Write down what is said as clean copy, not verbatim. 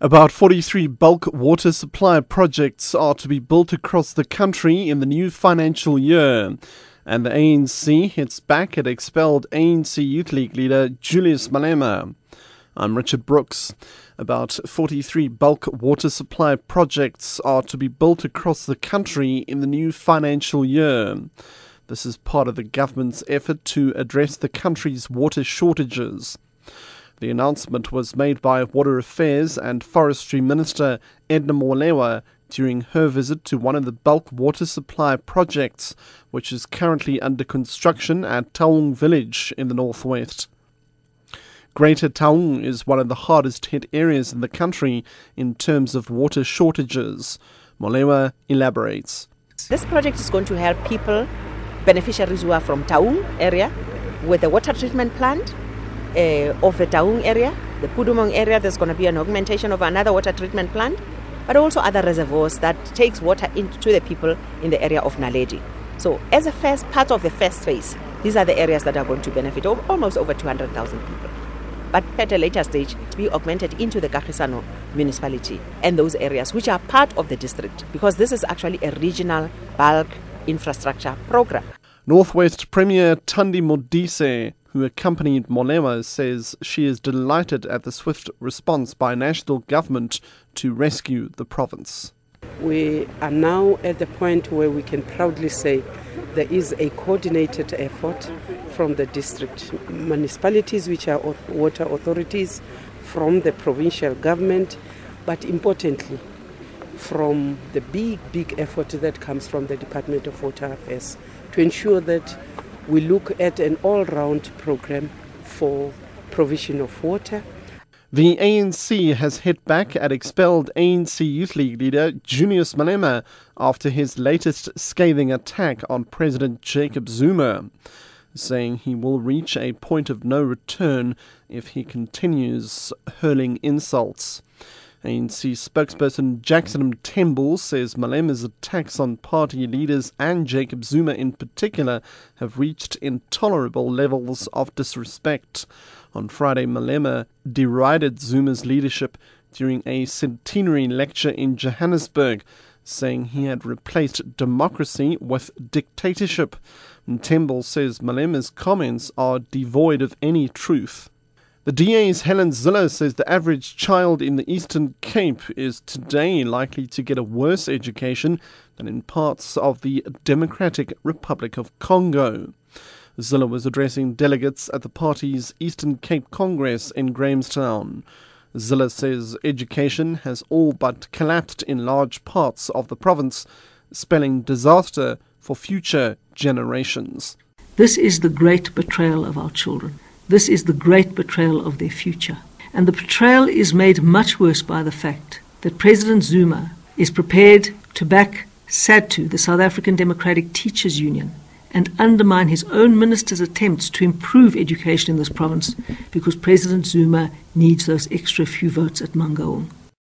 About 43 bulk water supply projects are to be built across the country in the new financial year. And the ANC hits back at expelled ANC Youth League leader Julius Malema. I'm Richard Brooks. About 43 bulk water supply projects are to be built across the country in the new financial year. This is part of the government's effort to address the country's water shortages. The announcement was made by Water Affairs and Forestry Minister Edna Malema during her visit to one of the bulk water supply projects, which is currently under construction at Taung village in the northwest. Greater Taung is one of the hardest hit areas in the country in terms of water shortages. Malema elaborates. This project is going to help people, beneficiaries who are from Taung area, with the water treatment plant of the Taung area, the Pudumong area. There's going to be an augmentation of another water treatment plant, but also other reservoirs that takes water into the people in the area of Naledi. So as a first part of the first phase, these are the areas that are going to benefit almost over 200,000 people. But at a later stage, to be augmented into the Kagisano municipality and those areas which are part of the district, because this is actually a regional bulk infrastructure program. Northwest Premier Thandi Modise, who accompanied Malema, says she is delighted at the swift response by national government to rescue the province. We are now at the point where we can proudly say there is a coordinated effort from the district municipalities, which are water authorities, from the provincial government, but importantly from the big effort that comes from the Department of Water Affairs to ensure that we look at an all-round program for provision of water. The ANC has hit back at expelled ANC Youth League leader Julius Malema after his latest scathing attack on President Jacob Zuma, saying he will reach a point of no return if he continues hurling insults. ANC spokesperson Jackson Mthembu says Malema's attacks on party leaders and Jacob Zuma in particular have reached intolerable levels of disrespect. On Friday, Malema derided Zuma's leadership during a centenary lecture in Johannesburg, saying he had replaced democracy with dictatorship. Mthembu says Malema's comments are devoid of any truth. The DA's Helen Zille says the average child in the Eastern Cape is today likely to get a worse education than in parts of the Democratic Republic of Congo. Zille was addressing delegates at the party's Eastern Cape Congress in Grahamstown. Zille says education has all but collapsed in large parts of the province, spelling disaster for future generations. This is the great betrayal of our children. This is the great betrayal of their future. And the betrayal is made much worse by the fact that President Zuma is prepared to back SADTU, the South African Democratic Teachers Union, and undermine his own minister's attempts to improve education in this province because President Zuma needs those extra few votes at Mangaung.